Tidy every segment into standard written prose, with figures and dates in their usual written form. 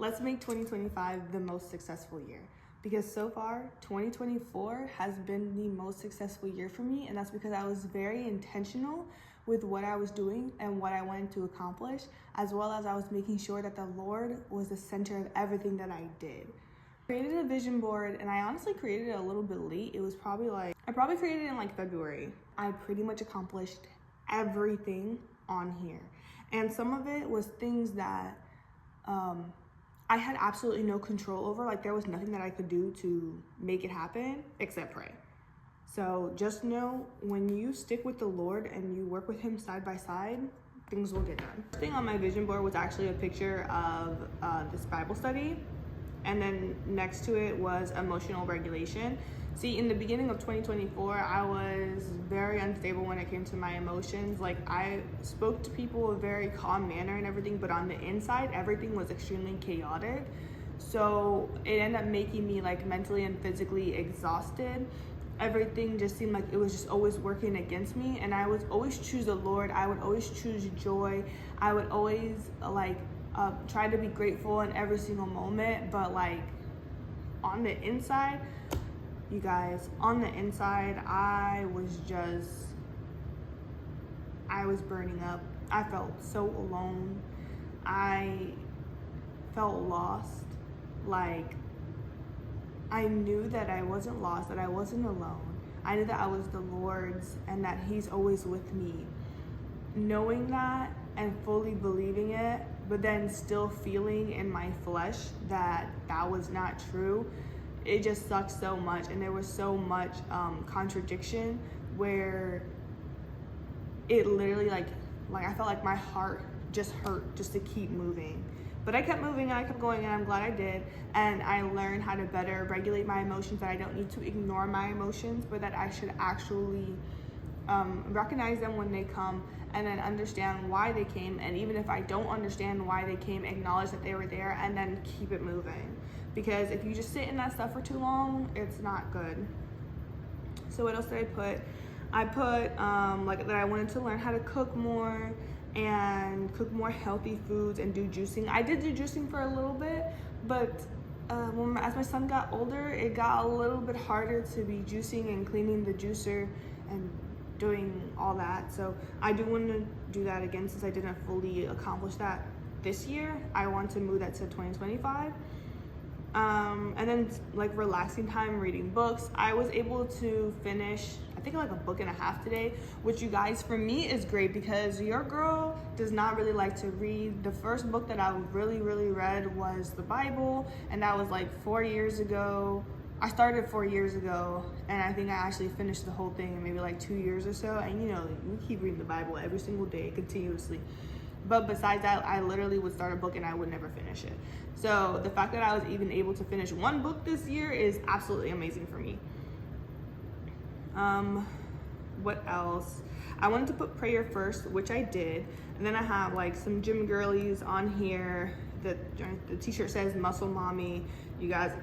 let's make 2025 the most successful year. Because so far, 2024 has been the most successful year for me, and that's because I was very intentional with what I was doing and what I wanted to accomplish, as well as I was making sure that the Lord was the center of everything that I did. I created a vision board, and I honestly created it a little bit late. It was probably I created it in like February. I pretty much accomplished everything on here. And some of it was things that I had absolutely no control over. Like, there was nothing that I could do to make it happen except pray. So just know, when you stick with the Lord and you work with him side by side, things will get done. The thing on my vision board was actually a picture of this Bible study. And then next to it was emotional regulation. See, in the beginning of 2024, I was very unstable when it came to my emotions. Like, I spoke to people in a very calm manner and everything, but on the inside, everything was extremely chaotic. So it ended up making me like mentally and physically exhausted. Everything just seemed like it was just always working against me, and I would always choose the Lord. I would always choose joy. I would always try to be grateful in every single moment, but like on the inside, you guys, on the inside, I was burning up. I felt so alone. I felt lost. Like, I knew that I wasn't lost, that I wasn't alone. I knew that I was the Lord's and that he's always with me. Knowing that and fully believing it, but then still feeling in my flesh that that was not true, it just sucked so much. And there was so much contradiction where it literally like I felt like my heart just hurt just to keep moving. But I kept moving and I kept going, and I'm glad I did. And I learned how to better regulate my emotions, that I don't need to ignore my emotions, but that I should actually recognize them when they come, and then understand why they came. And even if I don't understand why they came, acknowledge that they were there and then keep it moving. Because if you just sit in that stuff for too long, it's not good. So what else did I put? I put that I wanted to learn how to cook more and cook more healthy foods and do juicing. I did do juicing for a little bit, but as my son got older, it got a little bit harder to be juicing and cleaning the juicer and doing all that. So I do want to do that again, since I didn't fully accomplish that this year. I want to move that to 2025. And then like relaxing time, reading books. I was able to finish, I think, like a book and a half today, which, you guys, for me is great because your girl does not really like to read. The first book that I really read was the Bible, and that was like 4 years ago. I started 4 years ago, and I think I actually finished the whole thing in maybe like 2 years or so. And you know, we keep reading the Bible every single day continuously. But besides that, I literally would start a book and I would never finish it. So the fact that I was even able to finish one book this year is absolutely amazing for me. What else? I wanted to put prayer first, which I did. And then I have like some gym girlies on here. The t-shirt says Muscle Mommy. You guys,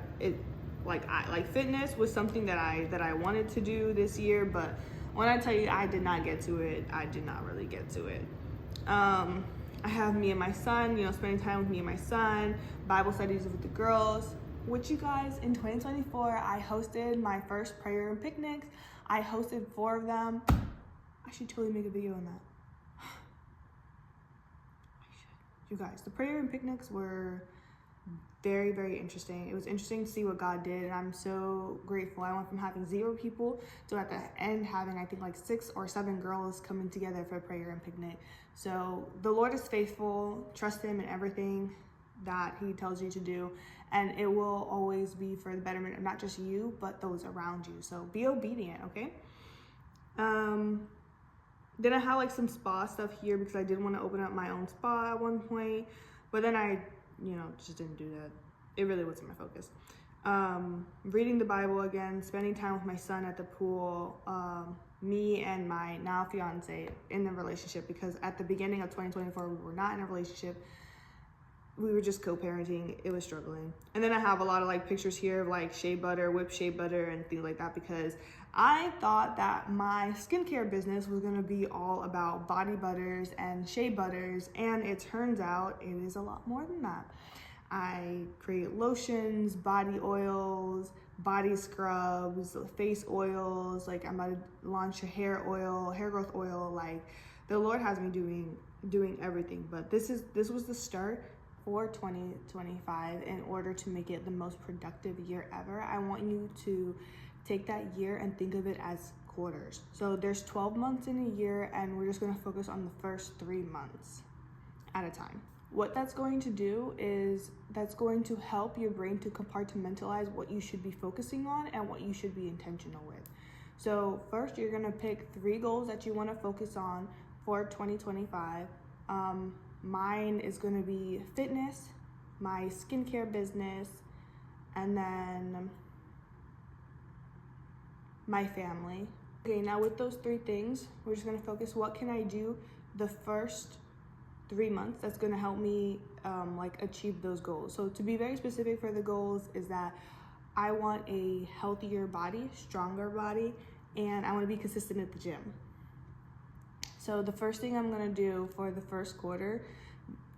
fitness was something that I wanted to do this year, but when I tell you I did not get to it, I did not really get to it. I have me and my son, spending time with me and my son, Bible studies with the girls, which, you guys, in 2024, I hosted my first prayer and picnics. I hosted 4 of them. I should totally make a video on that. I should. You guys, the prayer and picnics were very interesting. It was interesting to see what God did, and I'm so grateful. I went from having 0 people to at the end having, I think, like 6 or 7 girls coming together for a prayer and picnic. So the Lord is faithful. Trust him in everything that he tells you to do, and it will always be for the betterment of not just you, but those around you. So be obedient, okay? Then I have like some spa stuff here because I did want to open up my own spa at one point, but then I just didn't do that. It really wasn't my focus. Reading the Bible again, spending time with my son at the pool, me and my now fiance in the relationship, because at the beginning of 2024, we were not in a relationship. We were just co-parenting. It was struggling. And then I have a lot of like pictures here of like shea butter, whipped shea butter and things like that, because I thought that my skincare business was going to be all about body butters and shea butters, and it turns out it is a lot more than that. I create lotions, body oils, body scrubs, face oils. Like I'm about to launch a hair oil, hair growth oil. Like the Lord has me doing everything. But this was the start for 2025 in order to make it the most productive year ever. I want you to take that year and think of it as quarters. So there's 12 months in a year, and we're just going to focus on the first 3 months at a time. What that's going to do is that's going to help your brain to compartmentalize what you should be focusing on and what you should be intentional with. So first, you're going to pick 3 goals that you want to focus on for 2025. Mine is going to be fitness, my skincare business, and then my family. Okay, now with those 3 things, we're just going to focus what can I do the first 3 months that's going to help me achieve those goals. So to be very specific for the goals is that I want a healthier body, stronger body, and I want to be consistent at the gym. So the first thing I'm going to do for the first quarter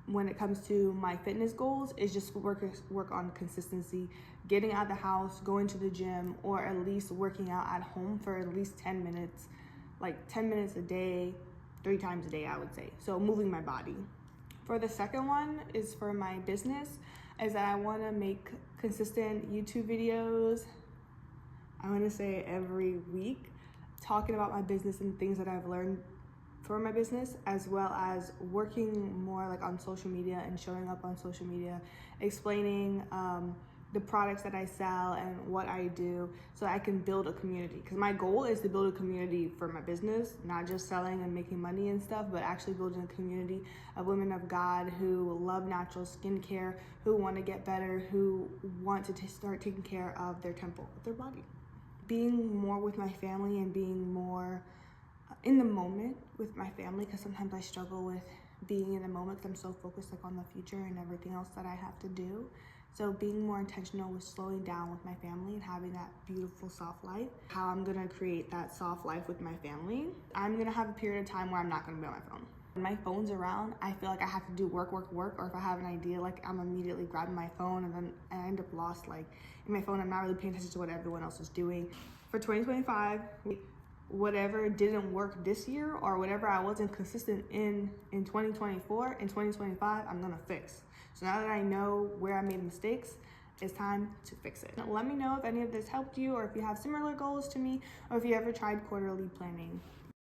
when it comes to my fitness goals is just work on consistency, getting out of the house, going to the gym, or at least working out at home for at least 10 minutes, like 10 minutes a day, 3 times a day, I would say. So moving my body. For the second one is for my business, is that I want to make consistent YouTube videos. I want to say every week, talking about my business and things that I've learned for my business, as well as working more like on social media and showing up on social media, explaining the products that I sell and what I do so I can build a community. Because my goal is to build a community for my business, not just selling and making money and stuff, but actually building a community of women of God who love natural skincare, who want to get better, who want to start taking care of their temple, their body. Being more with my family and being more in the moment with my family, because sometimes I struggle with being in the moment because I'm so focused on the future and everything else that I have to do. So being more intentional with slowing down with my family and having that beautiful soft life. How I'm gonna create that soft life with my family, I'm gonna have a period of time where I'm not gonna be on my phone. When my phone's around, I feel like I have to do work, or if I have an idea, like I'm immediately grabbing my phone, and then I end up lost in my phone. I'm not really paying attention to what everyone else is doing. For 2025, whatever didn't work this year or whatever I wasn't consistent in 2024, in 2025, I'm gonna fix. So now that I know where I made mistakes, it's time to fix it. Now, let me know if any of this helped you, or if you have similar goals to me, or if you ever tried quarterly planning.